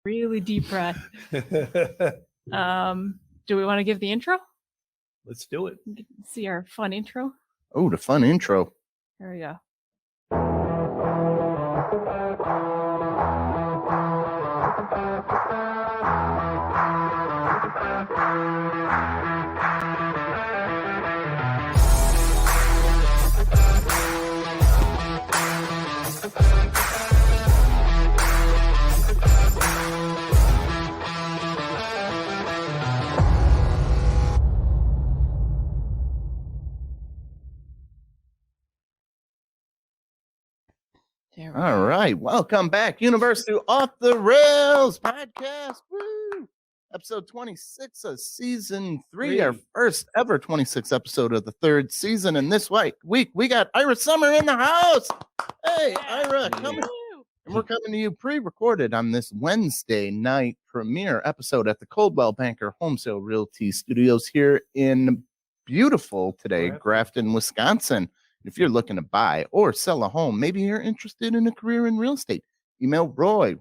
really deep breath. Do we want to give the intro? Let's do it. See our fun intro. Oh, the fun intro. There we go. All right. Welcome back. University Off the Rails podcast. Woo! Episode 26 of season 3, our first ever 26th episode of the 3rd season. And this week we got Ira Summer in the house. Hey, Ira, coming. And we're coming to you pre-recorded on this Wednesday night premiere episode at the Coldwell Banker Home Sale Realty Studios here in beautiful today, Grafton, Wisconsin. If you're looking to buy or sell a home, maybe you're interested in a career in real estate, email Roy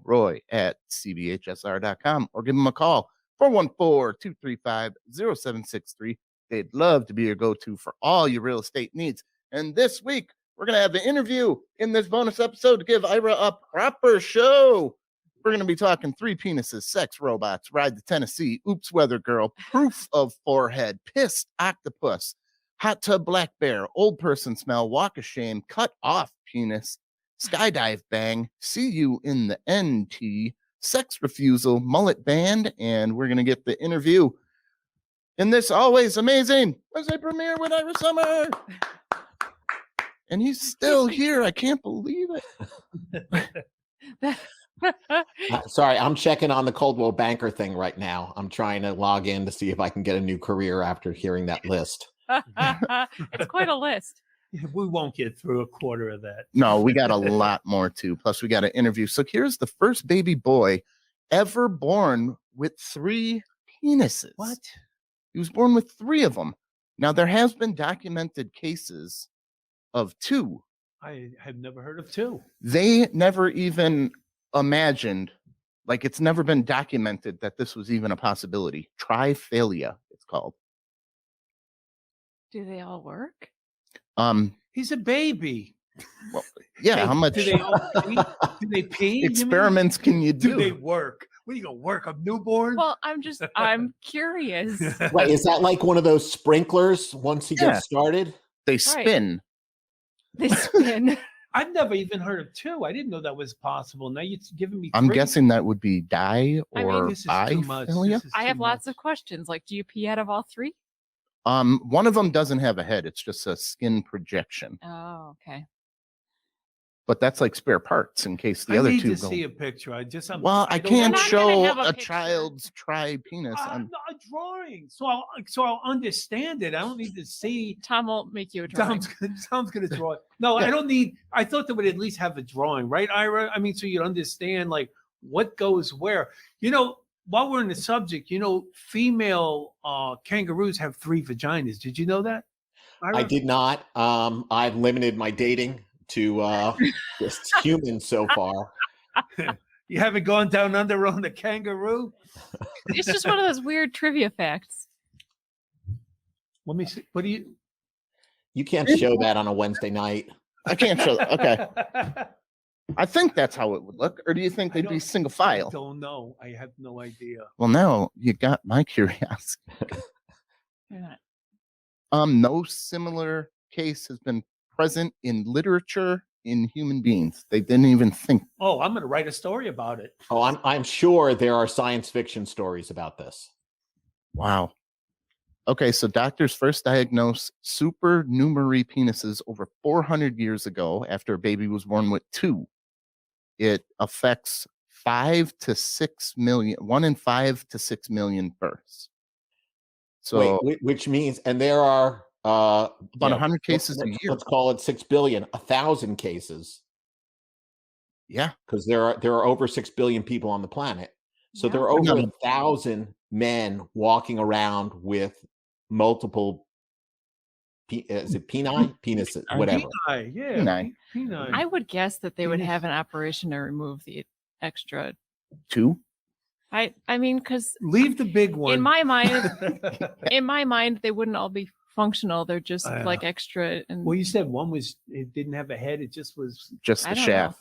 at cbhsr.com or give him a call, 414-235-0763. They'd love to be your go-to for all your real estate needs. And this week, we're going to have an interview in this bonus episode to give Ira a proper show. We're going to be talking 3 penises, sex robots, ride to Tennessee, oops, weather girl, proof of forehead, pissed octopus, hot tub black bear, old person smell, walk of shame, cut off penis, skydive bang, see you in the NT, sex refusal, mullet band, and we're going to get the interview in this always amazing Wednesday premiere with Ira Summer. And he's still here. I can't believe it. Sorry, I'm checking on the Coldwell Banker thing right now. I'm trying to log in to see if I can get a new career after hearing that list. It's quite a list. We won't get through a quarter of that. No, we got a lot more too. Plus, we got an interview. So here's the first baby boy ever born with 3 penises. What? He was born with 3 of them. Now, there has been documented cases of 2. I have never heard of 2. They never even imagined, like it's never been documented that this was even a possibility. Triphalia, it's called. Do they all work? He's a baby. Well, yeah. How much? Do they all pee? Do they pee? Experiments can you do? Do they work? What are you gonna work? A newborn? Well, I'm curious. Wait, is that like one of those sprinklers once you get started? They spin. They spin. I've never even heard of 2. I didn't know that was possible. Now you're giving me 3. I'm guessing that would be di or biphilia. I have lots of questions. Like, do you pee out of all 3? One of them doesn't have a head. It's just a skin projection. Oh, okay. But that's like spare parts in case the other 2 go. I need to see a picture. I can't show a child's tri-penis. A drawing, so I'll understand it. I don't need to see. Tom will make you a drawing. Tom's gonna draw it. No, I don't need. I thought they would at least have a drawing, right, Ira? I mean, so you'd understand like what goes where. You know, while we're in the subject, you know, female kangaroos have 3 vaginas. Did you know that, Ira? I did not. I've limited my dating to just humans so far. You haven't gone down under on the kangaroo? It's just one of those weird trivia facts. Let me see. What do you? You can't show that on a Wednesday night. I can't show. Okay. I think that's how it would look. Or do you think they'd be single file? I don't know. I have no idea. Well, now you got my curiosity. They're not. No similar case has been present in literature in human beings. They didn't even think. Oh, I'm going to write a story about it. Oh, I'm sure there are science fiction stories about this. Wow. Okay, so doctors first diagnosed supernumerary penises over 400 years ago after a baby was born with 2. It affects 1 in 5 to 6 million births. So, which means, and there are about 100 cases a year. Let's call it 6 billion, 1,000 cases. Yeah, because there are over 6 billion people on the planet. So there are over 1,000 men walking around with multiple. Is it penises? Whatever. Peni. I would guess that they would have an operation to remove the extra 2. I mean, because Leave the big one. in my mind, they wouldn't all be functional. They're just like extra. And Well, you said one it didn't have a head. It just was Just I the don't shaft.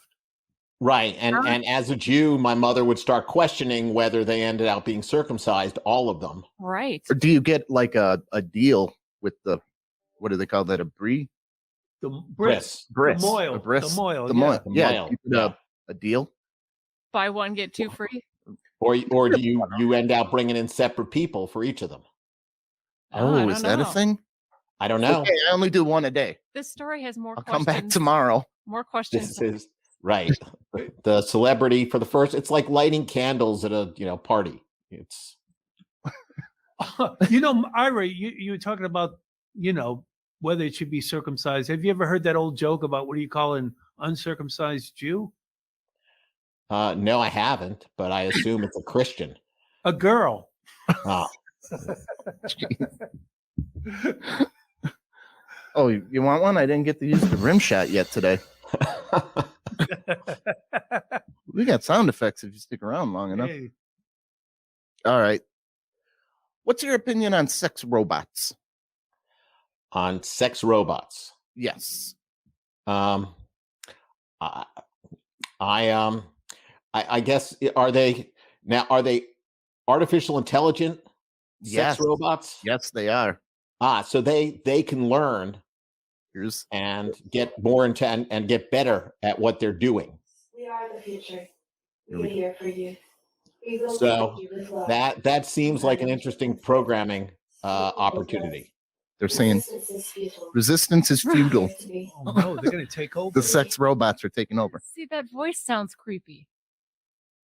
Right. And as a Jew, my mother would start questioning whether they ended up being circumcised, all of them. right. Or do you get like a deal with the, what do they call that? A brie? the Bris. Bris. The moil. A bris. The moil. The yeah. moil. Yeah. moil, You get a deal. Buy one get two free. Or do you end up bringing in separate people for each of them? Oh, I Oh, is don't that a know. thing? I don't know. Okay, I only do one a day. This story has more I'll come questions. back tomorrow. More questions. This is right. The celebrity for the first, it's like lighting candles at a party. It's Ira, you were talking about, whether it should be circumcised. Have you ever heard that old joke about what do you call an uncircumcised Jew? no, I haven't, but I assume it's a Christian. A girl. Ah. Oh, you want one? I didn't get to use the rim shot yet today. We got sound effects if you stick around long enough. Hey, All right. What's your opinion on sex robots? On sex robots. Yes. I guess are they artificial intelligent Yes. sex robots? Yes, they are. So they can learn Here's and get more intent and get better at what they're doing. We are the future. Here We're we here for you. We will So protect you with love. that seems like an interesting programming opportunity. they're saying Resistance is futile. resistance is futile. To be. oh no, they're going to take over. The sex robots are taking over. See, that voice sounds creepy.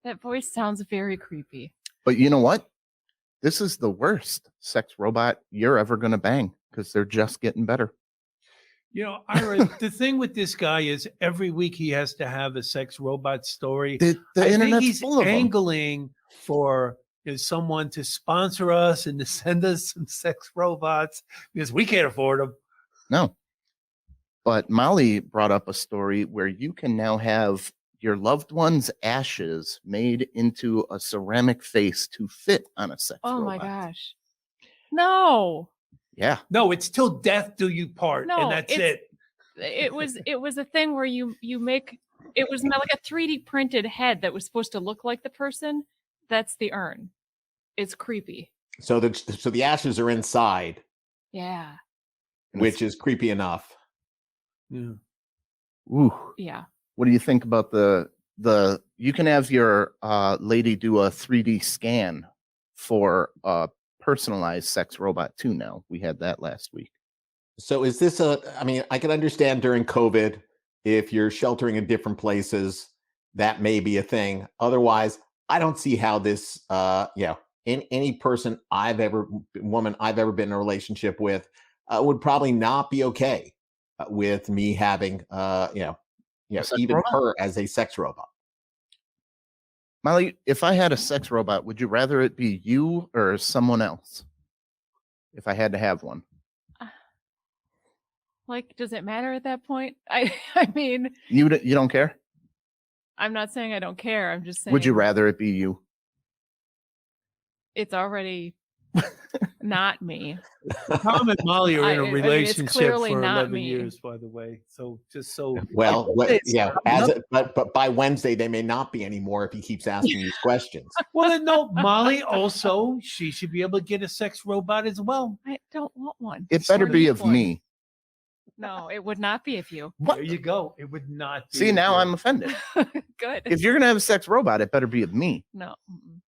That voice sounds very creepy. But you know what? This is the worst sex robot you're ever going to bang because they're just getting better. Ira, the thing with this guy is every week he has to have a sex robot story. The I think internet's he's full of them. angling for someone to sponsor us and to send us some sex robots because we can't afford them. No. But Molly brought up a story where you can now have your loved one's ashes made into a ceramic face to fit on a sex Oh robot. my gosh. No. Yeah. No, it's till death do you part, No, and that's it's- it. It was a thing where you make it was like a 3D printed head that was supposed to look like the person. That's the urn. It's creepy. So the ashes are inside, Yeah. which is creepy enough. Yeah. Ooh. Yeah. What do you think about the you can have your lady do a 3D scan for a personalized sex robot too now. We had that last week. So is this I can understand during COVID, if you're sheltering in different places, that may be a thing. Otherwise, I don't see how this, in any woman I've ever been in a relationship with, would probably not be okay with me having, sex even robot? her as a sex robot. Molly, if I had a sex robot, would you rather it be you or someone else? If I had to have one. Like, does it matter at that point? I mean, You don't care? I'm not saying I don't care. I'm just saying Would you rather it be you? it's already not me. Tom and Molly are in I a mean, it's relationship clearly for not 11 me. years, by the way. So just so Well, It's but by Wednesday they may not be anymore if he keeps asking these questions. well, then, no, Molly also she should be able to get a sex robot as well. I don't want one. It better Already be have of one. me. No, it would not be of you. What? There you go. It would not be See, now good. I'm offended. Good. If you're gonna have a sex robot, it better be of me. No. Mm-mm.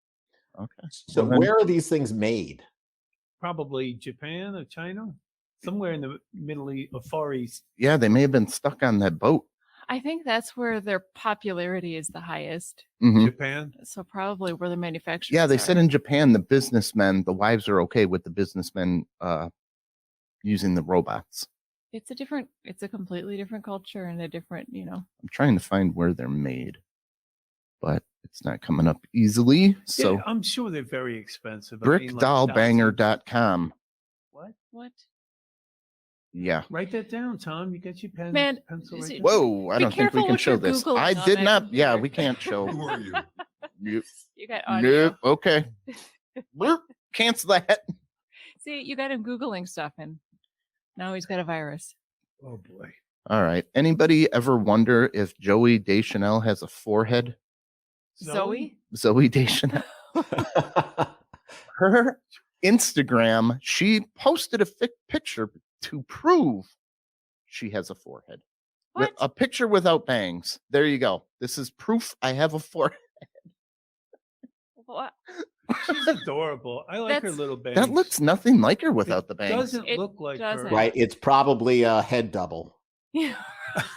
Okay. So Well, then- where are these things made? Probably Japan or China, somewhere in the Middle East or Far East. Yeah, they may have been stuck on that boat. I think that's where their popularity is the highest. Mhm. Japan. So probably where the manufacturers. Yeah, they are. said in Japan, the businessmen, the wives are okay with the businessmen using the robots. It's a completely different culture and a different, I'm trying to find where they're made, but it's not coming up easily. So Yeah, I'm sure they're very expensive. I mean, like brickdollbanger.com. What? Yeah. Write that down, Tom. You got your pen, Man, pencil is right it- there? Whoa, I Be don't think we careful can what show you're this. Googling I on did that not. Yeah, computer. we can't show. Who are you? Nope. You got audio. Nope. Okay. Bloop. Cancel that. See, you got him Googling stuff, and now he's got a virus. Oh boy. All right. Anybody ever wonder if Joey Deschanel has a forehead? Zoe? Zoe Deschanel. Her Instagram, she posted a picture to prove she has a forehead. What? A picture without bangs. There you go. This is proof I have a forehead. What? She's adorable. I like her That's- little bangs. That looks nothing like her without the bangs. Doesn't It look like doesn't. her. Right. It's probably a head double. Yeah.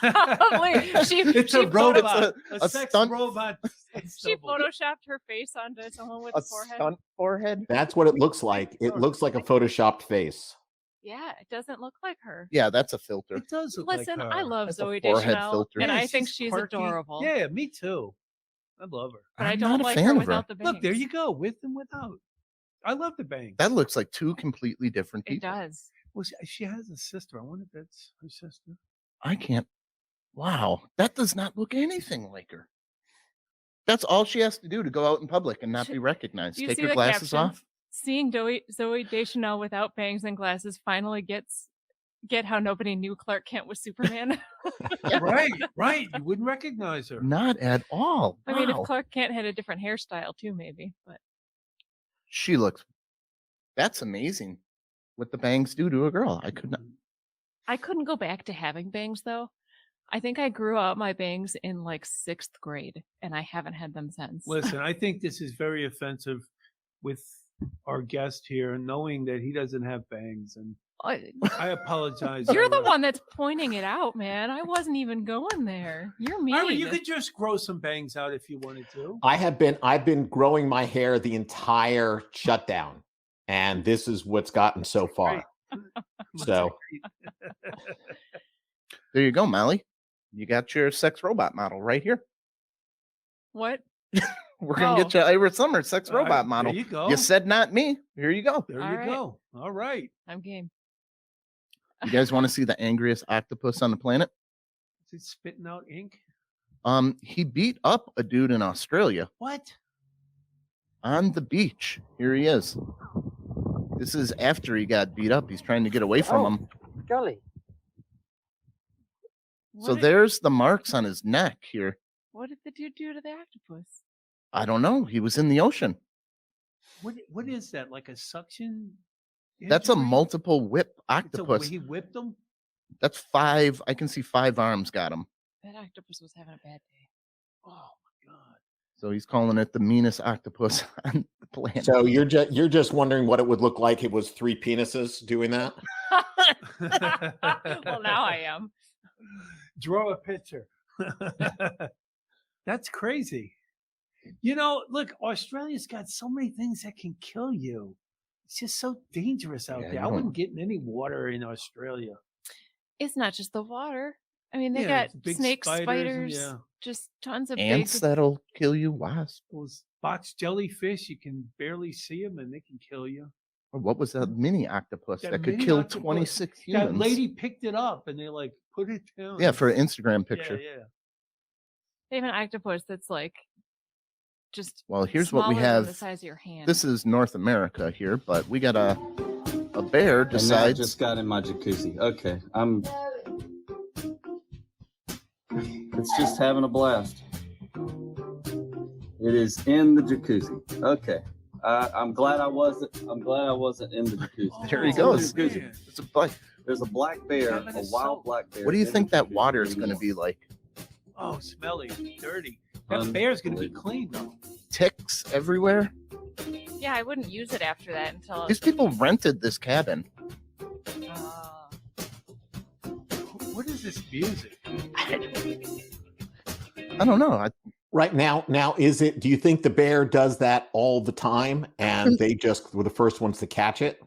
Probably. It's she a robot. a A sex stunt- robot. She photoshopped her face onto someone with a A forehead. stunt forehead. That's what it looks like. It looks like a photoshopped face. Yeah, it doesn't look like her. Yeah, that's a filter. It does look Listen, like her. I love That's a Zoe forehead Deschanel, filter. and Yeah, I think she's quirky. adorable. Yeah, me too. I love her. But I I'm don't not a like fan her of her. without the bangs. Look, there you go, with and without. I love the bangs. That looks like two completely different It people. does. Well, she has a sister. I wonder if that's her sister. I can't. Wow, that does not look anything like her. That's all she has to do to go out in public and not be recognized. Do you Take see her the glasses caption? off. Seeing Zoe Deschanel without bangs and glasses finally get how nobody knew Clark Kent was Superman. Right, right. You wouldn't recognize her. Not at all. I mean, Wow. if Clark Kent had a different hairstyle too, maybe. But She looks. That's amazing. What the bangs do to a girl. I could not. I couldn't go back to having bangs though. I think I grew out my bangs in like 6th grade, and I haven't had them since. Listen, I think this is very offensive with our guest here, knowing that he doesn't have bangs, and I apologize. You're the Ira. one that's pointing it out, man. I wasn't even going there. You're mean. Ira, you could just grow some bangs out if you wanted to. I've been growing my hair the entire shutdown, and this is what's gotten so far. So There you go, Molly. You got your sex robot model right here. What? We're gonna get Oh. you Ira Summer sex All right, robot model. There you go. You said not me. Here you go. There All you right. go. All right. I'm game. You guys want to see the angriest octopus on the planet? Is it spitting out ink? He beat up a dude in Australia What? on the beach. Here he is. This is after he got beat up. He's trying to get away from him. Golly. So What did- there's the marks on his neck here. What did the dude do to the octopus? I don't know. He was in the ocean. What is that? Like a suction? That's a injury? multiple whip It's a- octopus. he whipped him? That's 5. I can see 5 arms got him. That octopus was having a bad day. Oh my god. So he's calling it the meanest octopus on the planet. so you're just wondering what it would look like if it was 3 penises doing that? Well, now I am. Draw a picture. That's crazy. You know, look, Australia's got so many things that can kill you. It's just so dangerous out Yeah, there. you I don't- wouldn't get in any water in Australia. It's not just the water. I mean, they Yeah, got there's big snakes, spiders and- spiders, yeah. just tons of Ants big. that'll kill you. Wasps. Those box jellyfish, you can barely see them and they can kill you. Or what was that mini octopus That that could mini kill octopus. 26 That humans? lady picked it up and they like put it down. Yeah, for an Instagram Yeah, picture. yeah. They have an octopus that's like just. Well, here's what we smaller than the have. size of your hand. This is North America here, but we got a bear And now I decides. just got in my jacuzzi. Okay, it's just having a blast. It is in the jacuzzi. Okay. I'm glad I wasn't in the jacuzzi. There he It's in the goes. jacuzzi. Man. It's a bug. There's a black bear, Having a a wild soak. black bear. What do you in think the that water is jacuzzi. going to be like? Oh, smelly, dirty. That bear's gonna be clean though. Ticks everywhere. Yeah, I wouldn't use it after that until. These people rented this cabin. What is this music? I don't know. Right now, do you think the bear does that all the time and they just were the first ones to catch it?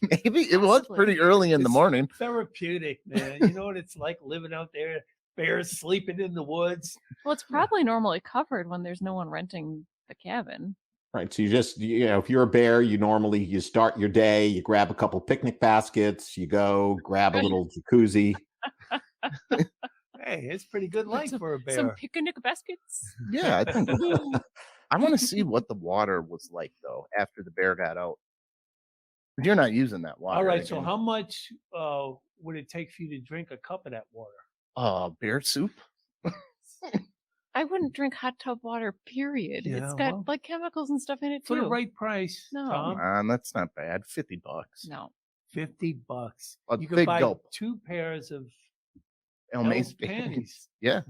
Maybe it was Possibly. pretty early in the It's morning. Therapeutic, man. You know what it's like living out there, bears sleeping in the woods. Well, it's probably normally covered when there's no one renting the cabin. Right. So if you're a bear, you start your day, you grab a couple picnic baskets, you go grab a little jacuzzi. Hey, it's pretty good life for a bear. Some picnic baskets. Yeah, I think I want to see what the water was like though after the bear got out. You're not using that water. All right. So again. how much would it take for you to drink a cup of that water? Bear soup? I wouldn't drink hot tub water, period. Yeah, It's got well, like chemicals and stuff in it For too. the right price, No. Come Tom. on, that's not bad. $50. No. $50. A You could big buy gulp. 2 pairs of Elmer's Elf panties. Yeah.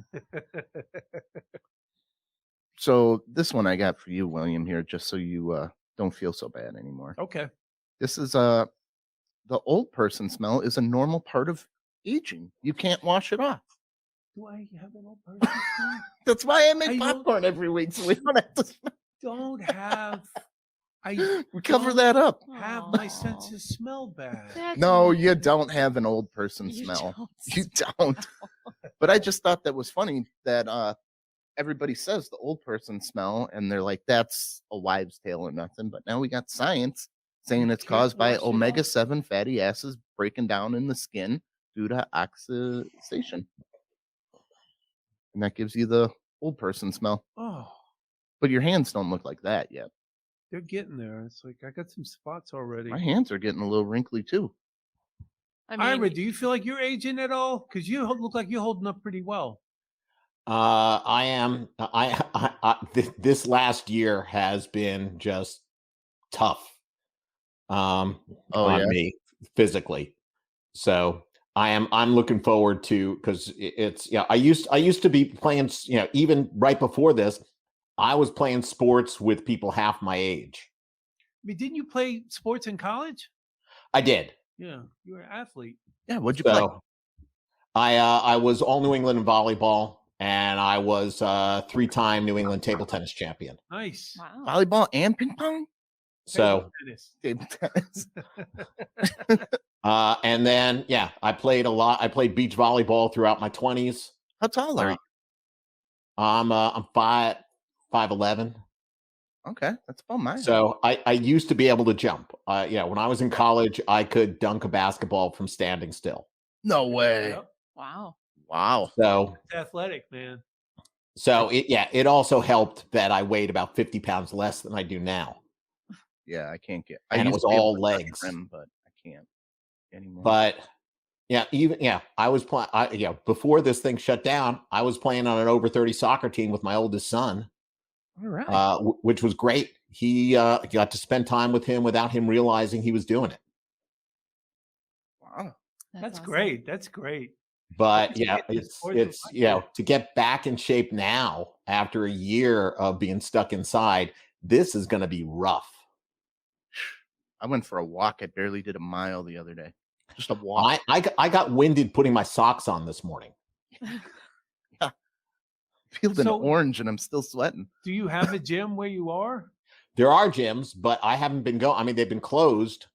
So this one I got for you, William, here, just so you don't feel so bad anymore. Okay. This is the old person smell is a normal part of aging. You can't wash it off. Do I have an old person smell? That's why I make I don't- popcorn every week, so we don't have to Don't have. I we cover don't that up. have Aw. my sense of smell back. That's No, mean. you don't have an old person You smell. don't. You don't. But I just thought that was funny that everybody says the old person smell, and they're like, that's a wives' tale or nothing. But now we got science saying it's Can't caused by wash it off. omega-7 fatty acids breaking down in the skin due to oxidation. And that gives you the old person smell. Oh, But your hands don't look like that yet. they're getting there. It's like I got some spots already. My hands are getting a little wrinkly too. I mean, Ira, do you feel like you're aging at all? Because you look like you're holding up pretty well. I am. This last year has been just tough. On yeah? me physically. So I'm looking forward to, because it's I used to be playing, even right before this, I was playing sports with people half my age. I mean, didn't you play sports in college? I did. Yeah, you were an athlete. Yeah, what'd you play? So I was all New England in volleyball, and I was 3-time New England table tennis champion. Nice. wow. Volleyball and ping pong? So Table tennis. Table tennis. and then I played a lot. I played beach volleyball throughout my 20s. How tall are you? I'm 5'11". Okay, that's about mine. So I used to be able to jump. When I was in college, I could dunk a basketball from standing still. No way. Yep. Wow. Wow. So It's athletic, man. it also helped that I weighed about 50 pounds less than I do now. Yeah, I can't get. And it used was to be able all to touch legs. rim, but I can't anymore. But I was playing. Before this thing shut down, I was playing on an over 30 soccer team with my oldest son. all right. Which was great. He got to spend time with him without him realizing he was doing it. Wow. That's awesome. great. That's great. But To get into it's sports with my kid. to get back in shape now after a year of being stuck inside, this is going to be rough. I went for a walk. I barely did a mile the other day. Just a walk. I got winded putting my socks on this morning. Peeled an So- orange and I'm still sweating. Do you have a gym where you are? There are gyms, but I haven't been going. I mean, they've been closed.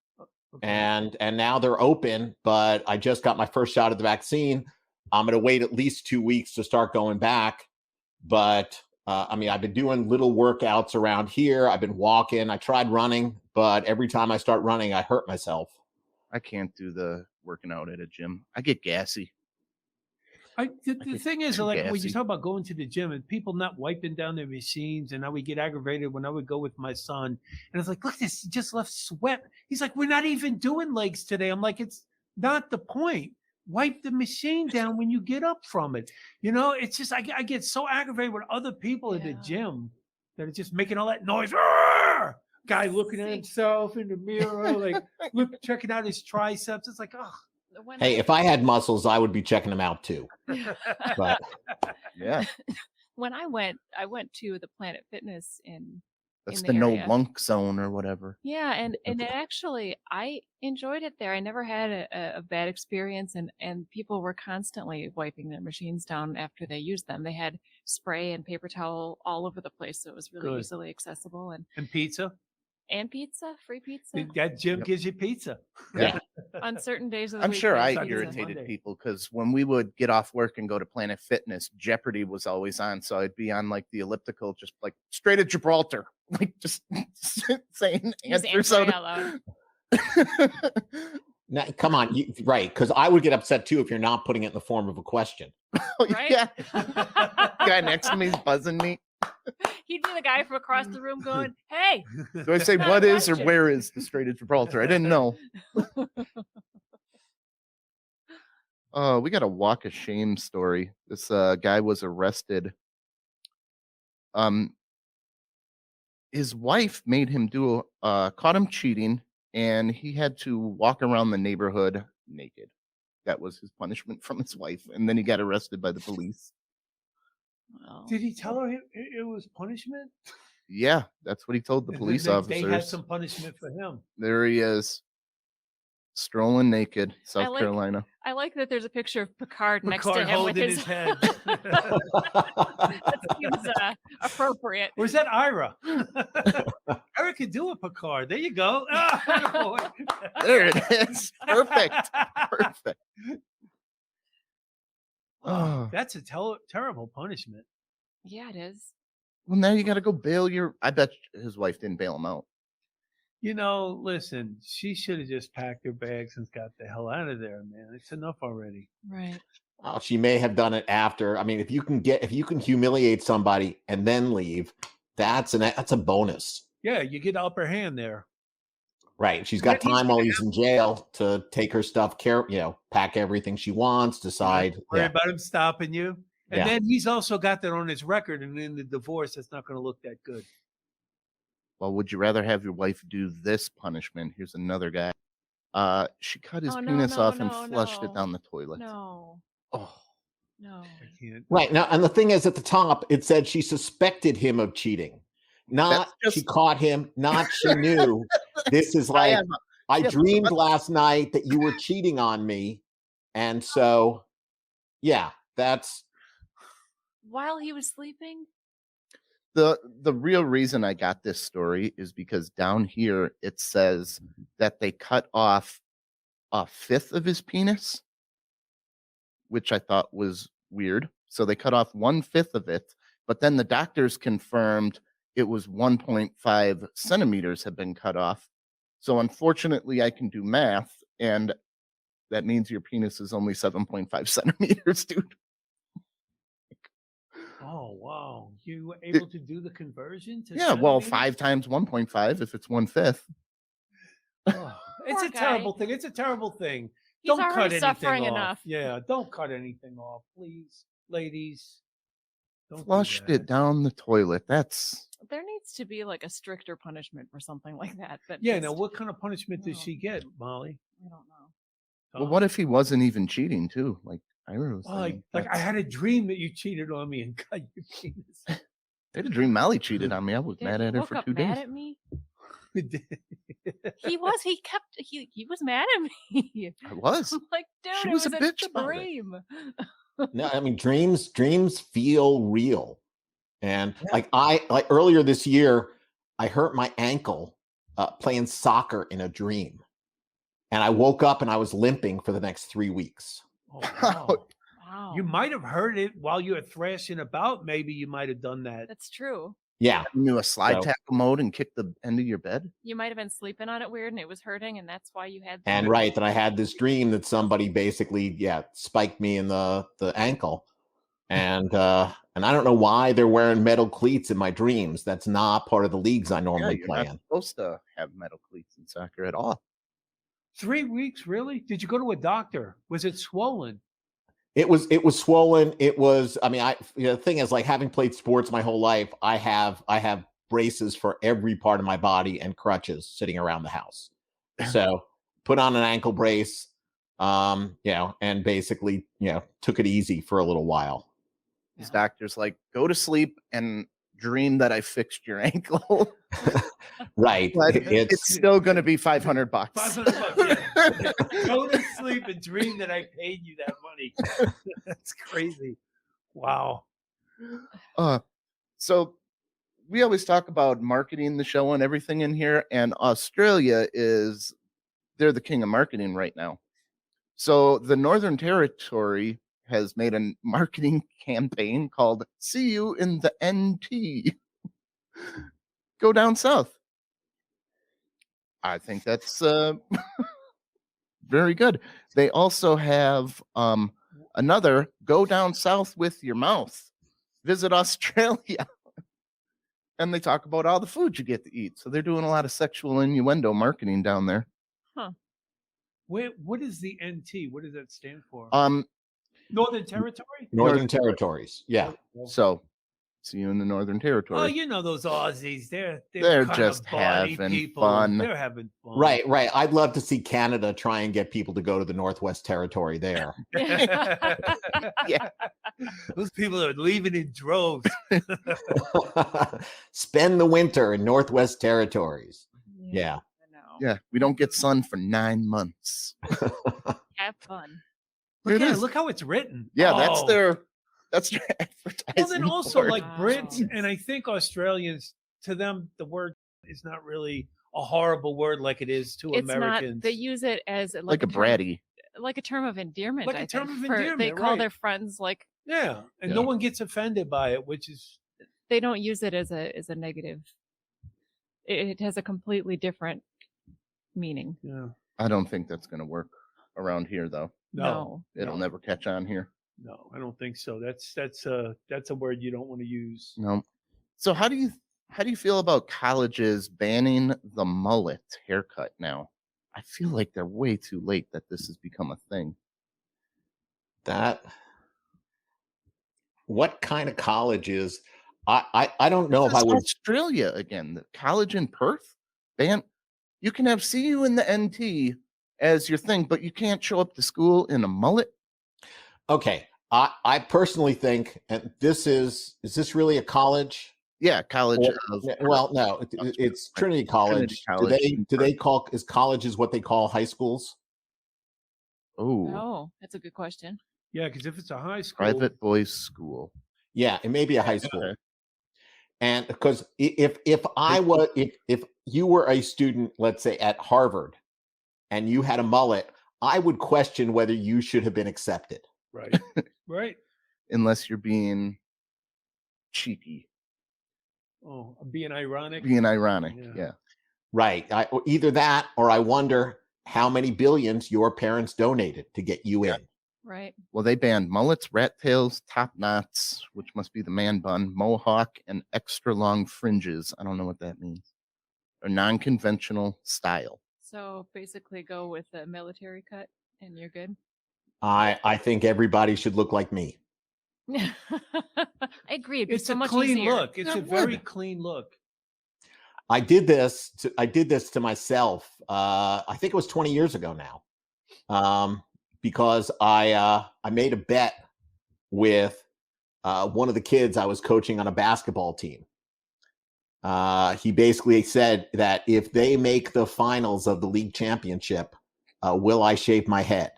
Okay. And now they're open, but I just got my first shot of the vaccine. I'm going to wait at least 2 weeks to start going back. But I've been doing little workouts around here. I've been walking. I tried running, but every time I start running, I hurt myself. I can't do the working out at a gym. I get gassy. The get thing is, too like when you gassy. talk about going to the gym and people not wiping down their machines, and now we get aggravated when I would go with my son, and it's like, look at this, he just left sweat. He's like, we're not even doing legs today. I'm like, it's not the point. Wipe the machine down when you get up from it. It's just I get so aggravated with other people at the Yeah. gym that are just making all that noise. Arrgh! Guy looking at himself in the mirror, like checking out his triceps. It's like, oh. When Hey, if I had muscles, I would be checking them out too. But Yeah. when I went to the Planet Fitness That's in the the no area. lunk zone or whatever. Yeah, and it actually, I enjoyed it there. I never had a bad experience, and people were constantly wiping their machines down after they used them. They had spray and paper towel all over the place, so it was really Good. easily accessible. And pizza. And pizza, free pizza That gym Yep. gives you pizza. Yeah. on certain days of the I'm week. sure there's I Saturday and pizza. irritated Monday. people because when we would get off work and go to Planet Fitness, Jeopardy was always on. So I'd be on like the elliptical, just like straight at Gibraltar, like just saying Just answers answering out. out loud. now, come on, right? Because I would get upset too if you're not putting it in the form of a question. Oh, Right? yeah. Guy next to me is buzzing me. He'd be the guy from across the room going, "Hey, Do I say Not a what is or question. where is the Strait of Gibraltar? I didn't know. We got a walk of shame story. This guy was arrested. His wife made him caught him cheating, and he had to walk around the neighborhood naked. That was his punishment from his wife, and then he got arrested by the police. well, Did he tell her it was punishment? Yeah, that's what he told the And police then officers. They had some punishment for him. There he is, strolling naked, South like- Carolina. I like that there's a picture of Picard next to Picard him with holding his his head. That seems appropriate. Or is that Ira? Ira could do a Picard. There you go. Ah, boy. There it is. Perfect. Perfect. Oh, that's a terrible punishment. Yeah, it is. Well, now you got to go bail your. I bet his wife didn't bail him out. You know, listen, she should have just packed her bags and got the hell out of there, man. It's enough already. Right. She may have done it after. I mean, if you can humiliate somebody and then leave, that's a bonus. Yeah, you get the upper hand there. Right. She's got time while he's in jail to take her stuff, pack everything she wants, decide. Worry about him stopping you. And Yeah. then he's also got that on his record, and in the divorce, that's not going to look that good. Well, would you rather have your wife do this punishment? Here's another guy. She cut his Oh, no, penis no, off and no, flushed it no. down the toilet. No. Oh, No. I can't. Right. Now, and the thing is, at the top, it said she suspected him of cheating. Not That's she just- caught him, not she knew. This is like, I yeah, dreamed last night that you were cheating on me. And so, yeah, that's While he was sleeping? the real reason I got this story is because down here it says that they cut off a fifth of his penis, which I thought was weird. So they cut off 1/5 of it, but then the doctors confirmed it was 1.5 centimeters had been cut off. So unfortunately, I can do math, and that means your penis is only 7.5 centimeters, dude. Oh, wow. You were able to do the conversion? To Yeah, well, centimeters? 5 times 1.5 if it's 1/5. Oh, it's Poor a guy. terrible thing. It's a terrible thing. He's Don't already cut anything suffering off. enough. Yeah, don't cut anything off, please, ladies. Don't do Flushed that. it down the toilet. That's There needs to be like a stricter punishment for something like that. But Yeah, just- now what kind of punishment does No. she get, Molly? I don't know. well. What if he wasn't even cheating too? Like Ira was Oh, like, saying. like I had a dream that you cheated on me and cut your penis. I had a dream Molly cheated on me. I was Did mad he at her woke for up 2 mad days. at me? He He was mad at me. I was. I'm like, dude, She it was was a a bitch about it. dream. no, I mean, dreams feel real. And like earlier this year, I hurt my ankle playing soccer in a dream. And I woke up and I was limping for the next 3 weeks. Oh, wow. Wow. You might have heard it while you were thrashing about. Maybe you might have done that. That's true. Yeah. You knew a slide So- tackle mode and kicked the end of your bed. You might have been sleeping on it weird and it was hurting, and that's why you had And right, that I had this dream that somebody basically, spiked me in the ankle. And I don't know why they're wearing metal cleats in my dreams. That's not part of the leagues I normally you're play not in. supposed to have metal cleats in soccer at all. 3 weeks, really? Did you go to a doctor? Was it swollen? It was swollen. It was, I mean, the thing is, like, having played sports my whole life, I have braces for every part of my body and crutches sitting around the house. So put on an ankle brace, and basically, took it easy for a little while. His doctor's like, go to sleep and dream that I fixed your ankle. Right. But it's still going to be $500. $500. Yeah. Go to sleep and dream that I paid you that money. That's crazy. Wow. So we always talk about marketing the show and everything in here, and Australia they're the king of marketing right now. So the Northern Territory has made a marketing campaign called "See You in the NT." Go down south. I think that's very good. They also have another "Go down south with your mouth." Visit Australia. and they talk about all the food you get to eat. So they're doing a lot of sexual innuendo marketing down there. What is the NT? What does that stand for? Northern Territory? Northern Territories. Yeah. So see you in the Northern Territory. Oh, you know those Aussies. They're They're kind just of bawdy having people. fun. They're having fun. Right. I'd love to see Canada try and get people to go to the Northwest Territory there. Yeah. Those people are leaving in droves. Spend the winter in Northwest Territories. Yeah. I know. Yeah, we don't get sun for 9 months. Have fun. Look It at it. is. Look how it's written. Yeah, Oh. that's their advertising. Well, then also board. like Brits and I think Australians, to them, the word is not really a horrible word like it is to It's Americans. not. They use it as like a term- bratty. like a term of endearment. Like a I term think, of They endearment, call right. their friends like Yeah, and Yeah. no one gets offended by it, which is they don't use it as a negative. It has a completely different meaning. yeah. I don't think that's going to work around here, though. No, It'll never catch on here. no, I don't think so. That's a word you don't want to use. No. So how do you feel about colleges banning the mullet haircut now? I feel like they're way too late that this has become a thing. What kind of colleges? I don't know if I would. Australia again, the college in Perth ban. You can have see you in the NT as your thing, but you can't show up to school in a mullet. Okay. I personally think, and this is this really a college? Yeah, college of Well, no, it's Trinity College. College Do they call is colleges what they call high schools? oh Oh, that's a good question. Yeah, because if it's a high school, private boys school. Yeah, it may be a high school. Okay. And because if you were a student, let's say at Harvard, and you had a mullet, I would question whether you should have been accepted. right, right. Unless you're being cheeky, Oh, I'm being ironic. being ironic. Yeah. Yeah. Right. Either that, or I wonder how many billions your parents donated to get you in. Right. Well, they banned mullets, rat tails, top knots, which must be the man bun, mohawk, and extra long fringes. I don't know what that means. A non-conventional style. So basically, go with the military cut, and you're good. I think everybody should look like me. I agree. It'd be It's so a much clean easier. look. It's a very clean look. I did this to myself. I think it was 20 years ago now, because I made a bet with one of the kids I was coaching on a basketball team. He basically said that if they make the finals of the league championship, will I shave my head?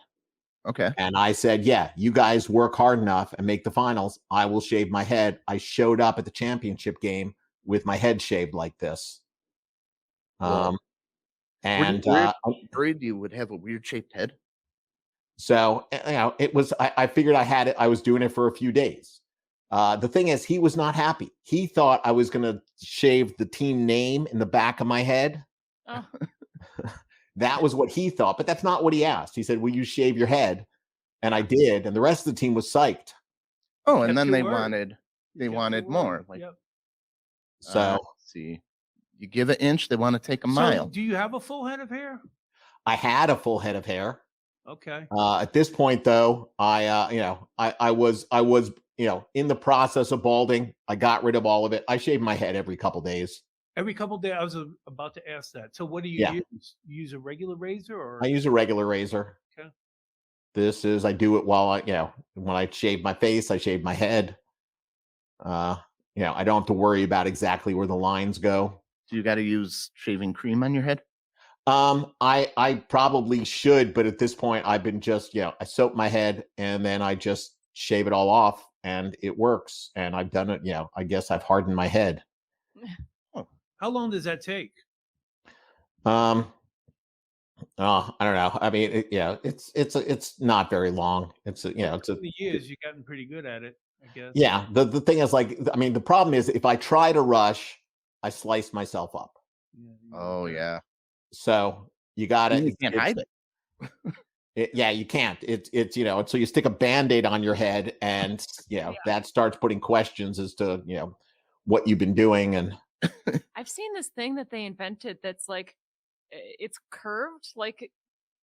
Okay. And I said, yeah, you guys work hard enough and make the finals. I will shave my head. I showed up at the championship game with my head shaved like this. Whoa. And Worried you would have a weird shaped head. so, it was, I figured I had it. I was doing it for a few days. The thing is, he was not happy. He thought I was going to shave the team name in the back of my head. Oh. That was what he thought, but that's not what he asked. He said, will you shave your head? And I did. And the rest of the team was psyched. Oh, and Kept then your they word. wanted Kept wanted your more. word. Like Yep. So let's see, you give an inch, they want to take a So, mile. do you have a full head of hair? I had a full head of hair. Okay. At this point, though, I was, in the process of balding. I got rid of all of it. I shave my head every couple days. Every couple of days, I was about to ask that. So, what do you Yeah. use? You use a regular razor, or I use a regular razor. Okay. I do it while when I shave my face, I shave my head. I don't have to worry about exactly where the lines go. Do you got to use shaving cream on your head? I probably should, but at this point, I've been just, I soap my head and then I just shave it all off, and it works. And I've done it. I guess I've hardened my head. how long does that take? I don't know. I mean, it's not very long. It's Over the years, you've gotten pretty good at it, I guess. yeah. The thing is, the problem is if I try to rush, I slice myself up. Oh yeah. So you got to. You can't hide it. Yeah, you can't. It's so you stick a Band-Aid on your head, and that starts putting questions as to what you've been doing, and I've seen this thing that they invented that's like it's curved, like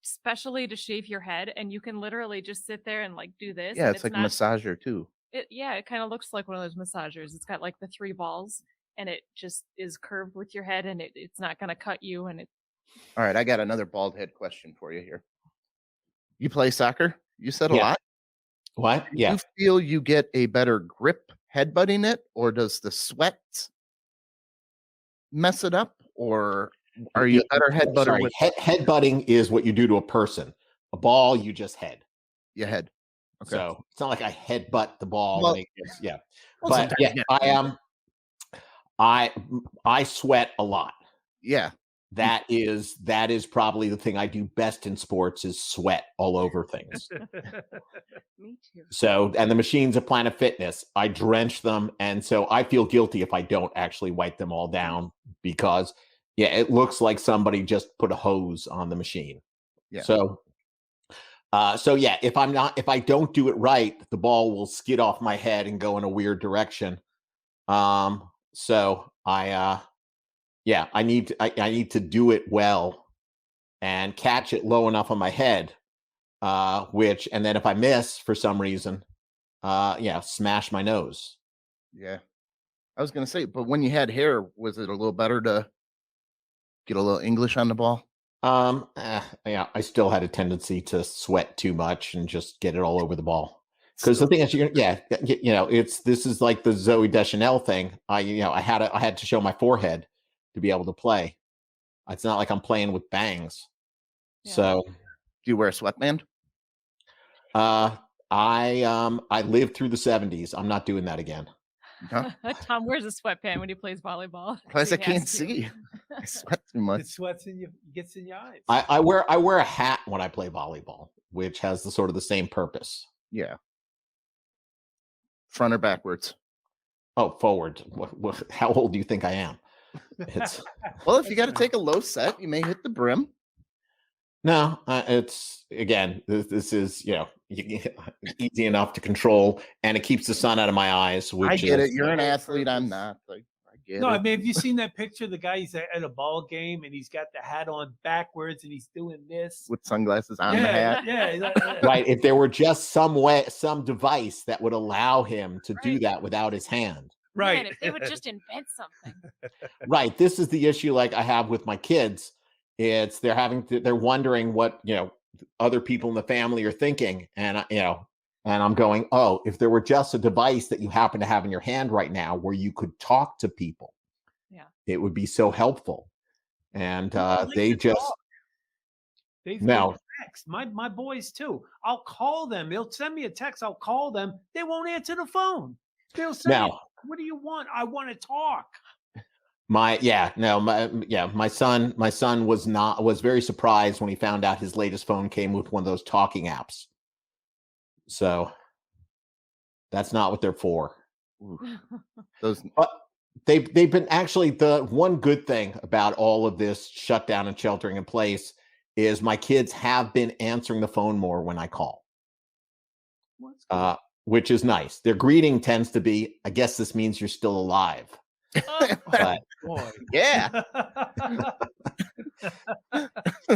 specially to shave your head, and you can literally just sit there and like do this, Yeah, and it's it's like a not. massager too. It kind of looks like one of those massagers. It's got like the 3 balls, and it just is curved with your head, and it's not going to cut you. And it. All right, I got another bald head question for you here. You play soccer? You said a Yeah. lot. What? Do Yeah. you feel you get a better grip headbutting it, or does the sweat mess it up, or are you a better headbutter Sorry, with headbutting is what you do to a person. A ball, you just head. your head? Okay. So it's not like I headbutt the ball. Well- and yeah. Well, But sometimes yeah, you get- I am. I sweat a lot. Yeah. That is probably the thing I do best in sports is sweat all over things. Me too. So, and the machines at Planet Fitness, I drench them. And so I feel guilty if I don't actually wipe them all down because, yeah, it looks like somebody just put a hose on the machine. Yeah. So yeah, if I don't do it right, the ball will skid off my head and go in a weird direction. So I need to do it well and catch it low enough on my head. And then if I miss for some reason, smash my nose. Yeah. I was gonna say, but when you had hair, was it a little better to get a little English on the ball? I still had a tendency to sweat too much and just get it all over the ball. Because the thing is, this is like the Zoe Deschanel thing. I had to show my forehead to be able to play. It's not like I'm playing with bangs. Yeah. So, Do you wear a sweatband? I lived through the 70s. I'm not doing that again. Huh? Tom wears a sweatband when he plays volleyball. Plus, I He has can't to. see. I sweat too It much. sweats in you, gets in your eyes. I wear a hat when I play volleyball, which has the sort of the same purpose. Yeah. Front or backwards? Oh, forward. How old do you think I am? It's Well, if you got to take a low set, you may hit the brim. no. It's again. This is easy enough to control, and it keeps the sun out of my eyes. Which I get is, it. You're an athlete. I'm not. Like, I get No, it. I mean, have you seen that picture? The guy, he's at a ball game and he's got the hat on backwards and he's doing this. With sunglasses on the hat. Yeah. right. If there were just some device that would allow him to do Right. that without his hand. Right. Man, if they would just invent something. Right. This is the issue like I have with my kids. It's they're wondering what, other people in the family are thinking. And, and I'm going, oh, if there were just a device that you happen to have in your hand right now where you could talk to people, Yeah. it would be so helpful. And I like they to just, talk. They no. text. My boys too. I'll call them. They'll send me a text. I'll call them. They won't answer the phone. They'll say, Now, "What do you want? I want to talk." my son was very surprised when he found out his latest phone came with one of those talking apps. So that's not what they're for. Those They've been actually the one good thing about all of this shutdown and sheltering in place is my kids have been answering the phone more when I call. Which is nice. Their greeting tends to be, I guess this means you're still alive. But, Boy. yeah.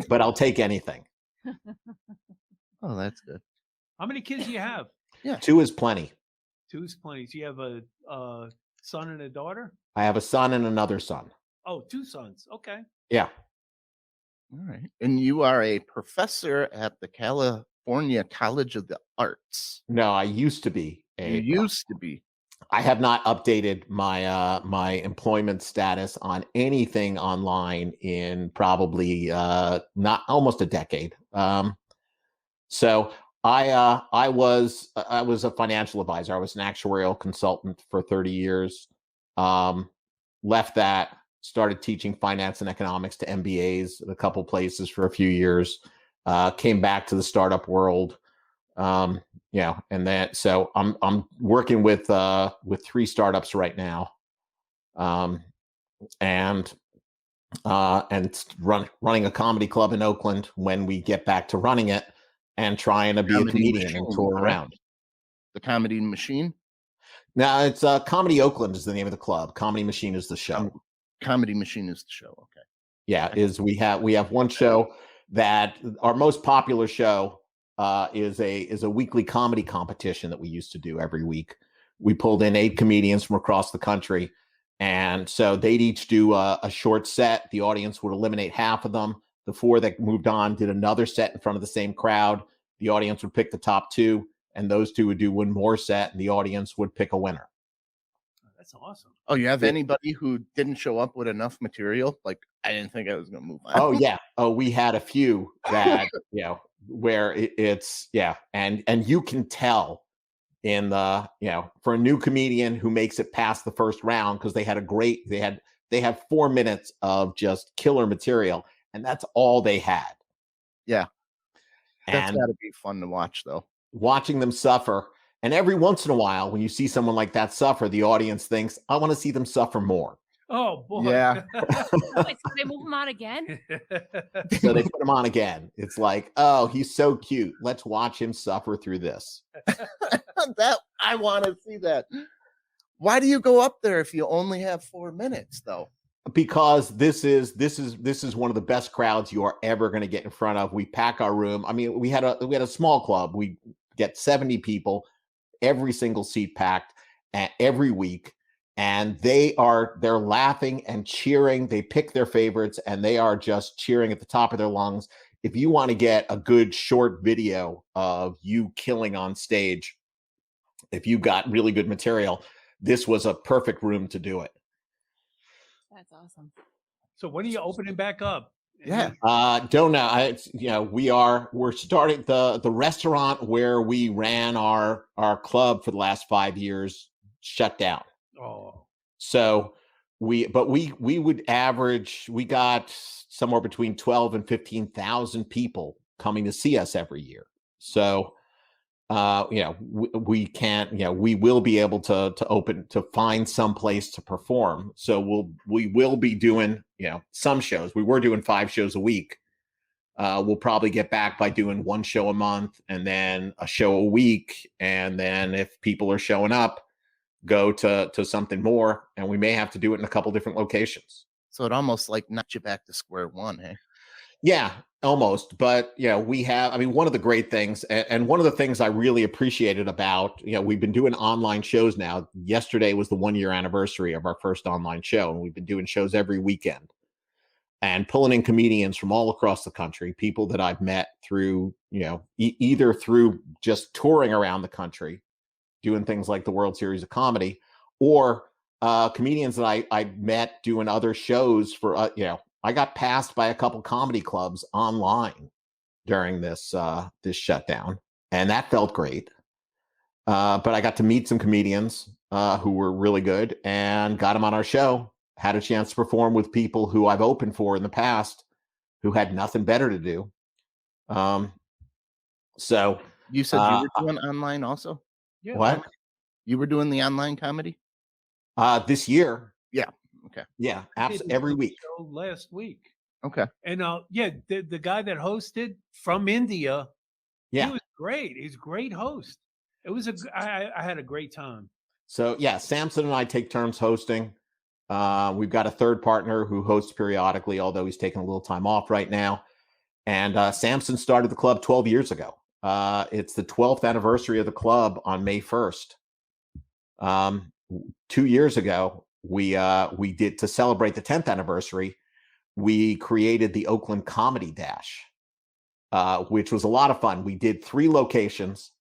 but I'll take anything. Oh, that's good. How many kids do you have? 2 is plenty. Two's plenty. So you have a son and a daughter? I have a son and another son. Oh, 2 sons. Okay. Yeah. All right. And you are a professor at the California College of the Arts. No, I used to be. You used to be. I have not updated my my employment status on anything online in probably not almost a decade. So I was a financial advisor. I was an actuarial consultant for 30 years. Left that, started teaching finance and economics to MBAs at a couple places for a few years. Came back to the startup world. And that, so I'm working with 3 startups right now. And running a comedy club in Oakland when we get back to running it and trying to be a comedian and tour around. The Comedy Machine? Now it's Comedy Oakland is the name of the club. Comedy Machine is the show. Comedy Machine is the show. Okay. Yeah, we have one show that our most popular show is a weekly comedy competition that we used to do every week. We pulled in 8 comedians from across the country, and so they'd each do a short set. The audience would eliminate half of them. The 4 that moved on did another set in front of the same crowd. The audience would pick the top 2, and those 2 would do one more set, and the audience would pick a winner. That's awesome. Oh, you have anybody who didn't show up with enough material? Like, I didn't think I was going to move on. Oh yeah. Oh, we had a few that where it's and you can tell in the for a new comedian who makes it past the first round, because they have 4 minutes of just killer material, and that's all they had. Yeah, that's and got to be fun to watch, though. Watching them suffer, and every once in a while, when you see someone like that suffer, the audience thinks, "I want to see them suffer more." Oh boy. Yeah. Wait, so they move him on again? So they put him on again. It's like, oh, he's so cute. Let's watch him suffer through this. That I want to see that. Why do you go up there if you only have 4 minutes, though? Because this is one of the best crowds you are ever going to get in front of. We pack our room. I mean, we had a small club. We get 70 people, every single seat packed, every week. And they're laughing and cheering. They pick their favorites, and they are just cheering at the top of their lungs. If you want to get a good short video of you killing on stage, if you got really good material, this was a perfect room to do it. That's awesome. So when are you opening back up? Yeah. Don't know. We're starting the restaurant where we ran our club for the last 5 years shut down. Oh. So we would average, we got somewhere between 12 and 15,000 people coming to see us every year. So we can't, we will be able to find some place to perform. So we will be doing, some shows. We were doing 5 shows a week. We'll probably get back by doing 1 show a month, and then a show a week. And then if people are showing up, go to something more, and we may have to do it in a couple different locations. So it almost like knocked you back to square one, hey? Yeah, almost. But one of the great things, and one of the things I really appreciated about, we've been doing online shows now. Yesterday was the 1-year anniversary of our first online show, and we've been doing shows every weekend and pulling in comedians from all across the country, people that I've met through, either through just touring around the country, doing things like the World Series of Comedy, or comedians that I met doing other shows for, I got passed by a couple comedy clubs online during this shutdown, and that felt great. But I got to meet some comedians who were really good, and got them on our show, had a chance to perform with people who I've opened for in the past who had nothing better to do. So you said you were doing online also? Yeah. What? You were doing the online comedy? This year. Yeah. Okay. Yeah, every week. Last week. Okay. And the guy that hosted from India, he was great. He's a great host. It was I had a great time. So yeah, Samson and I take turns hosting. We've got a third partner who hosts periodically, although he's taking a little time off right now. And Samson started the club 12 years ago. It's the 12th anniversary of the club on May 1st. 2 years ago, we did, to celebrate the 10th anniversary, we created the Oakland Comedy Dash, which was a lot of fun. We did 3 locations.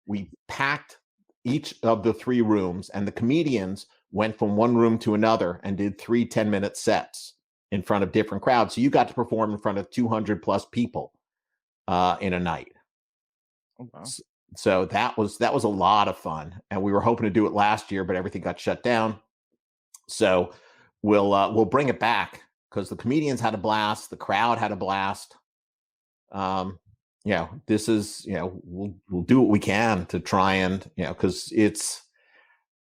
We packed each of the 3 rooms, and the comedians went from one room to another and did 3 10-minute sets in front of different crowds. So you got to perform in front of 200 plus people in a night. Oh, wow. So that was a lot of fun, and we were hoping to do it last year, but everything got shut down. So we'll bring it back, because the comedians had a blast, the crowd had a blast. This is, we'll do what we can to try and, because it's,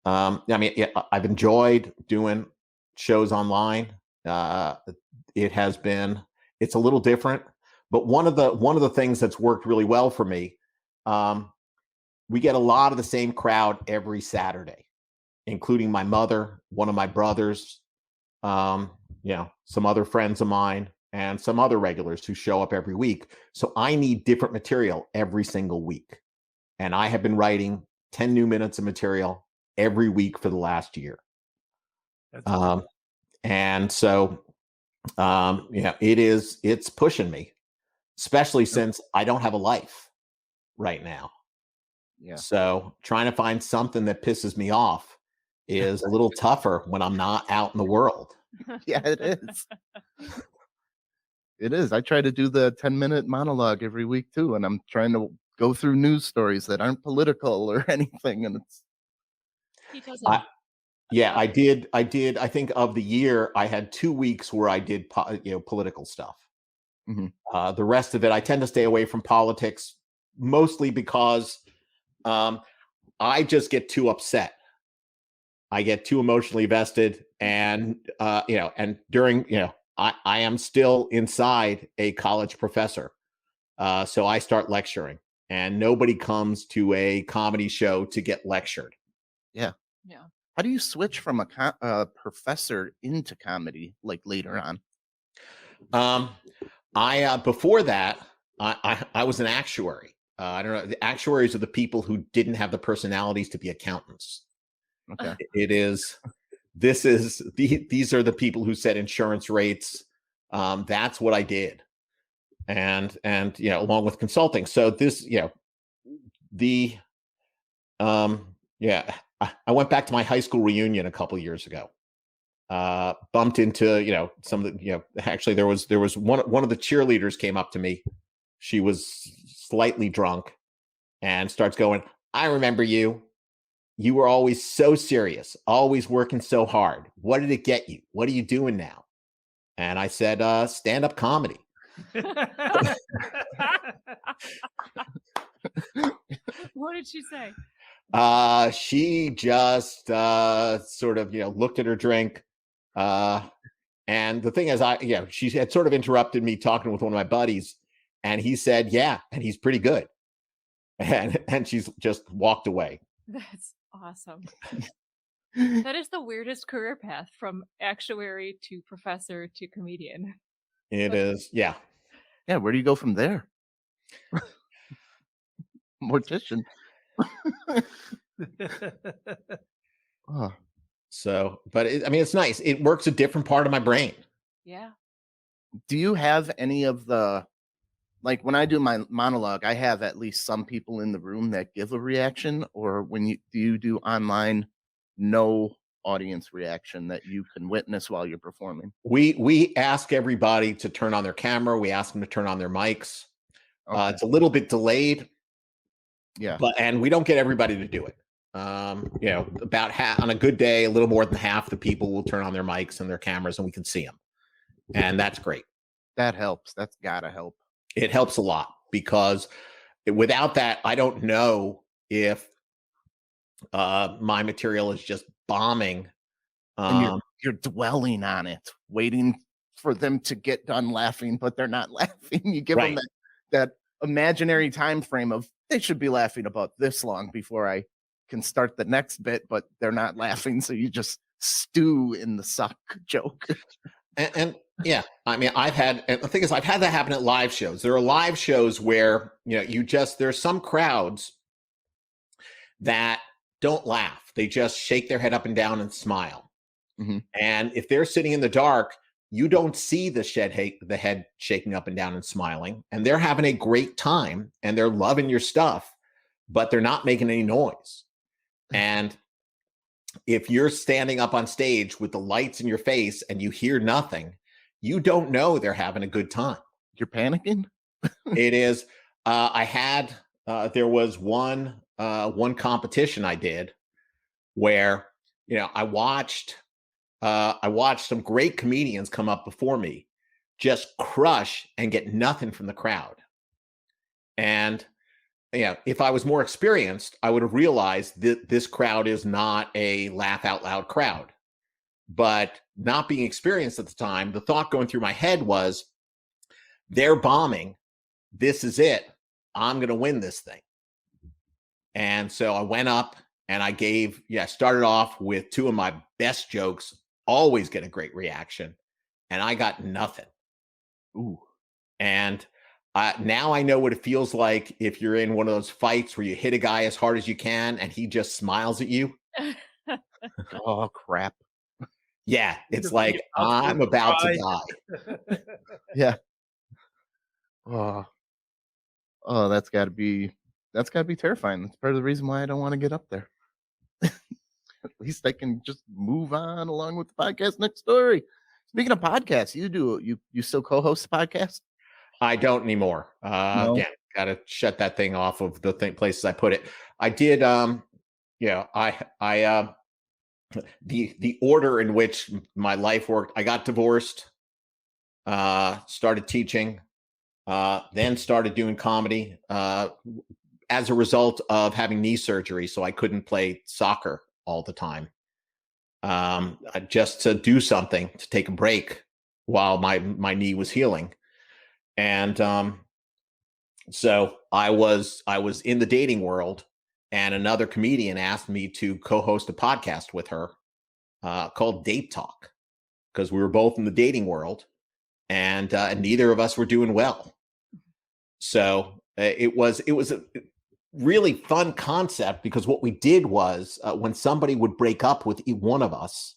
I've enjoyed doing shows online. It's a little different, but one of the things that's worked really well for me, we get a lot of the same crowd every Saturday, including my mother, one of my brothers, some other friends of mine, and some other regulars who show up every week. So I need different material every single week. And I have been writing 10 new minutes of material every week for the last year. That's And so, it's pushing me, especially since I don't have a life right now. Yeah. So trying to find something that pisses me off is a little tougher when I'm not out in the world. Yeah, it is. It is. I try to do the 10-minute monologue every week too, and I'm trying to go through news stories that aren't political or anything, and it's He does I did. I think of the year, I had 2 weeks where I did political stuff. Mhm. The rest of it, I tend to stay away from politics, mostly because I just get too upset. I get too emotionally vested, and and during I am still inside a college professor, so I start lecturing, and nobody comes to a comedy show to get lectured. yeah. Yeah. How do you switch from a professor into comedy like later on? I before that, I was an actuary. I don't know. The actuaries are the people who didn't have the personalities to be accountants. Okay. These are the people who set insurance rates. That's what I did, and along with consulting. So this, the I went back to my high school reunion a couple years ago. Bumped into some of the actually there was one of the cheerleaders came up to me. She was slightly drunk and starts going, "I remember you. You were always so serious, always working so hard. What did it get you? What are you doing now?" And I said, stand-up comedy. What did she say? She just sort of looked at her drink. And the thing is, she had sort of interrupted me talking with one of my buddies, and he said, "Yeah, and he's pretty good." And she's just walked away. That's awesome. That is the weirdest career path, from actuary to professor to comedian. It is, yeah. Yeah, where do you go from there? Mortician. Oh, So, but it's nice. It works a different part of my brain. Yeah. do you have any of the like when I do my monologue, I have at least some people in the room that give a reaction, or when you do online, no audience reaction that you can witness while you're performing? We ask everybody to turn on their camera. We ask them to turn on their mics. Okay. It's a little bit delayed, Yeah. and we don't get everybody to do it. About half on a good day, a little more than half the people will turn on their mics and their cameras, and we can see them, and that's great. That helps. That's gotta help. It helps a lot, because without that, I don't know if my material is just bombing. And you're dwelling on it, waiting for them to get done laughing, but they're not laughing. You give them Right. that imaginary time frame of they should be laughing about this long before I can start the next bit, but they're not laughing, so you just stew in the suck joke. And yeah, the thing is, I've had that happen at live shows. There are live shows where there's some crowds that don't laugh. They just shake their head up and down and smile. Mm-hmm. And if they're sitting in the dark, you don't see the head shaking up and down and smiling, and they're having a great time and they're loving your stuff, but they're not making any noise. And if you're standing up on stage with the lights in your face and you hear nothing, you don't know they're having a good time. You're panicking? It is. There was one competition I did where I watched some great comedians come up before me, just crush and get nothing from the crowd. And if I was more experienced, I would have realized that this crowd is not a laugh out loud crowd. But not being experienced at the time, the thought going through my head was, they're bombing. This is it. I'm going to win this thing. And so I went up and I started off with two of my best jokes always get a great reaction, and I got nothing. Ooh. And now I know what it feels like if you're in one of those fights where you hit a guy as hard as you can and he just smiles at you. Oh crap. Yeah, it's You're like about to I'm about to cry. die. Yeah. Oh. Oh, that's gotta be terrifying. That's part of the reason why I don't want to get up there. At least I can just move on along with the podcast next story. Speaking of podcasts, you still co-host the podcast? I don't anymore. No. Again, got to shut that thing off of the places I put it. I did. The order in which my life worked. I got divorced, started teaching, then started doing comedy. As a result of having knee surgery, so I couldn't play soccer all the time. Just to do something, to take a break while my knee was healing. And so I was in the dating world, and another comedian asked me to co-host a podcast with her called Date Talk, because we were both in the dating world, and neither of us were doing well. So it was a really fun concept, because what we did was when somebody would break up with one of us,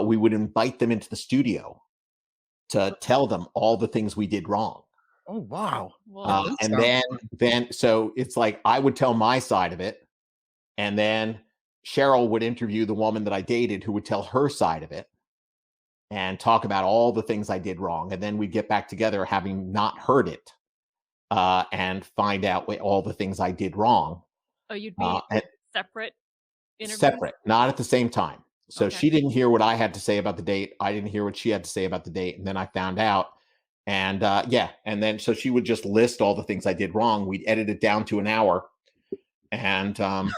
we would invite them into the studio to tell them all the things we did wrong. Oh wow. Well, And then so it's like I would tell my side of it, and then Cheryl would interview the woman that I dated, who would tell her side of it and talk about all the things I did wrong. And then we'd get back together, having not heard it, and find out all the things I did wrong. oh, you'd be And separate interviews? separate, not at the same time. So Okay. she didn't hear what I had to say about the date. I didn't hear what she had to say about the date. And then I found out. And and then so she would just list all the things I did wrong. We'd edit it down to an hour. And Can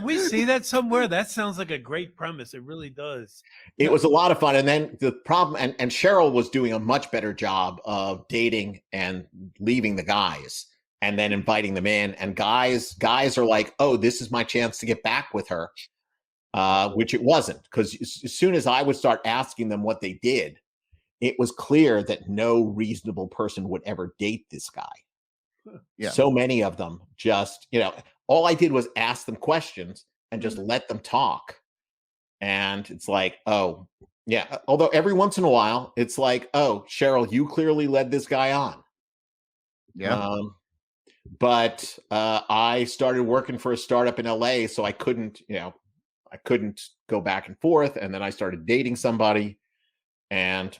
we see that somewhere? That sounds like a great premise. It really does. it was a lot of fun. And then the problem, and Cheryl was doing a much better job of dating and leaving the guys and then inviting them in. And guys are like, oh, this is my chance to get back with her, which it wasn't, because as soon as I would start asking them what they did, it was clear that no reasonable person would ever date this guy. Yeah. So many of them just, all I did was ask them questions and just let them talk. And it's like, oh, yeah. Although every once in a while, it's like, oh, Cheryl, you clearly led this guy on. Yeah. But I started working for a startup in LA, so I couldn't go back and forth. And then I started dating somebody. And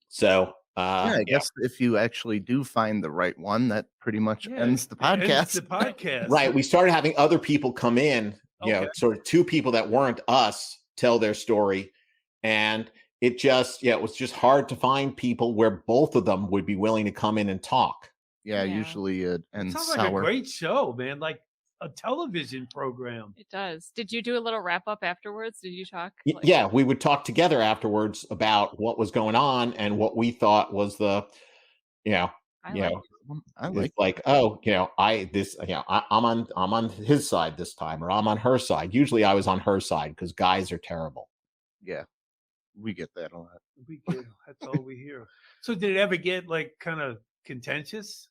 so, I guess if you actually do find the right one, that pretty much ends the podcast. Ends the podcast. right. We started having other people come in, Okay. sort of two people that weren't us tell their story. And it just, it was just hard to find people where both of them would be willing to come in and talk. Yeah, Yeah. usually it ends Sounds like a sour. great show, man. Like a television program. It does. Did you do a little wrap up afterwards? Did you talk? Yeah, we would talk together afterwards about what was going on and what we thought was the, I I it's like I'm on his side this time, or I'm on her side. Usually I was on her side because guys are terrible. yeah. We get that a lot. We get, that's all we hear. So did it ever get like kind of contentious?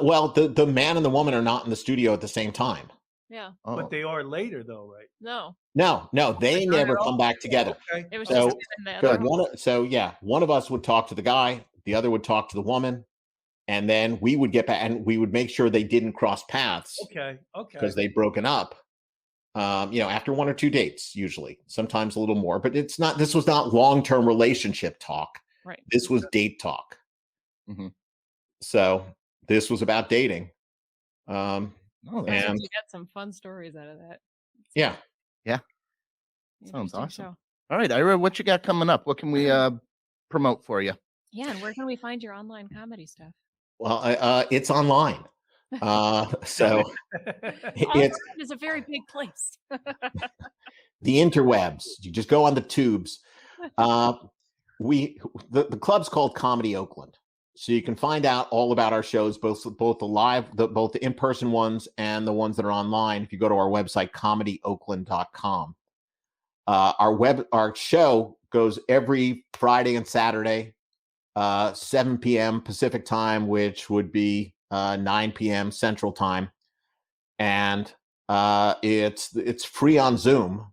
Well, the man and the woman are not in the studio at the same time. Yeah. Oh. But they are later though, right? No. No, they Not never at all? come back together. Okay. It was So- just in the other room. One of us would talk to the guy, the other would talk to the woman, and then we would get back and we would make sure they didn't cross paths Okay. because they'd broken up. After one or two dates, usually, sometimes a little more, but this was not long-term relationship talk. Right. This was date talk. Mhm. So this was about dating. No, Sounds that's- like and- you got some fun stories out of that. Yeah. Sounds Interesting awesome. show. all right, Ira, what you got coming up? What can we promote for you? Yeah, and where can we find your online comedy stuff? Well, it's online. So it's Online is a very big place. the interwebs. You just go on the tubes. The club's called Comedy Oakland, so you can find out all about our shows, both the in-person ones and the ones that are online. If you go to our website, comedyoakland.com. Our show goes every Friday and Saturday, 7 p.m. Pacific time, which would be 9 p.m. Central time, and it's free on Zoom.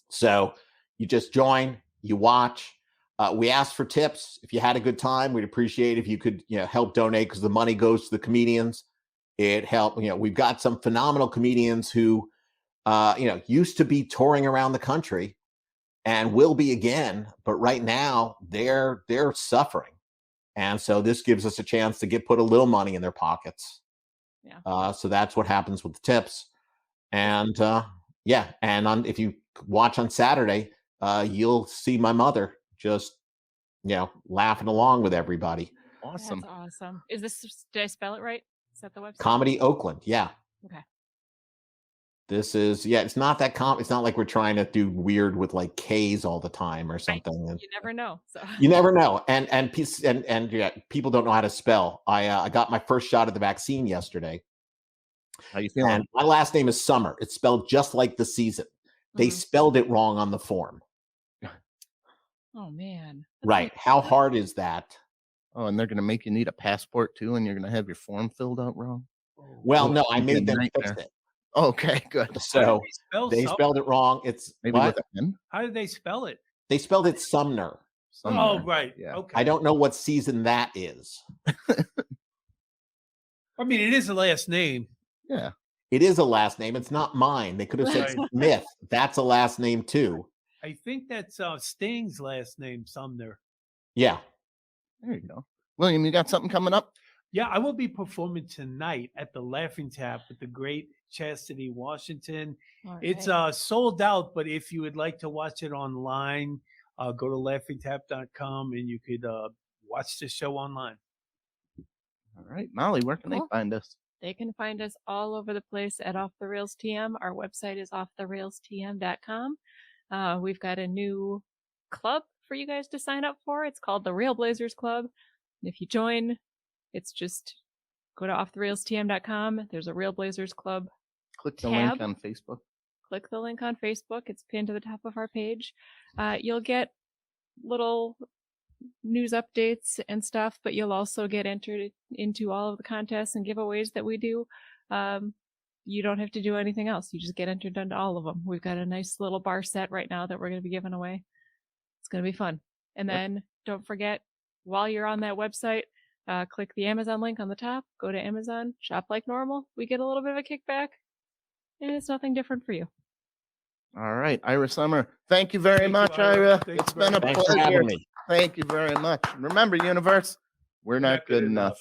So you just join, you watch. We ask for tips. If you had a good time, we'd appreciate if you could, help donate, because the money goes to the comedians. It helped. We've got some phenomenal comedians who, used to be touring around the country and will be again, but right now they're suffering, and so this gives us a chance to put a little money in their pockets. Yeah. So that's what happens with the tips, and if you watch on Saturday, you'll see my mother just laughing along with everybody. Awesome. That's awesome. Did I spell it right? Is that the website? Comedy Oakland. Yeah. Okay. This is, it's not that it's not like we're trying to do weird with like K's all the time or something. Right. You never know. So you never know. And people don't know how to spell. I got my first shot of the vaccine yesterday. How you feeling? And my last name is Summer. It's spelled just like the season. They spelled it wrong on the form. Oh man. Right. How hard is that? Oh, and they're going to make you need a passport too, and you're going to have your form filled out wrong. Well, no, I made them fix it. Okay, good. So they spelled it wrong. It's maybe with an N. How did they spell it? They spelled it Sumner. Sumner. Oh, right. Yeah. Okay. I don't know what season that is. I mean, it is a last name. Yeah. It is a last name. It's not mine. They could have said Right. Smith. That's a last name too. I think that's Sting's last name, Sumner. Yeah. There you go. William, you got something coming up? Yeah, I will be performing tonight at the Laughing Tap with the great Chastity Washington. All It's right. sold out, but if you would like to watch it online, go to laughingtap.com and you could watch the show online. All right, Molly, where can Cool. they find us? They can find us all over the place at Off the Rails TM. Our website is offtherailstm.com. We've got a new club for you guys to sign up for. It's called the Railblazers Club. And if you join, it's just go to offtherailstm.com. There's a Railblazers Club. Click the tab. link on Facebook. Click the link on Facebook. It's pinned to the top of our page. You'll get little news updates and stuff, but you'll also get entered into all of the contests and giveaways that we do. You don't have to do anything else. You just get entered into all of them. We've got a nice little bar set right now that we're going to be giving away. It's going to be fun. And then don't forget, while you're on that website, click the Amazon link on the top, go to Amazon, shop like normal. We get a little bit of a kickback, and it's nothing different for you. All right, Ira Summer. Thank you very Thank you, much, Ira. Ira. Thank It's you very been a much. Thanks for pleasure. having me. Thank you very much. Remember, universe, we're not good enough.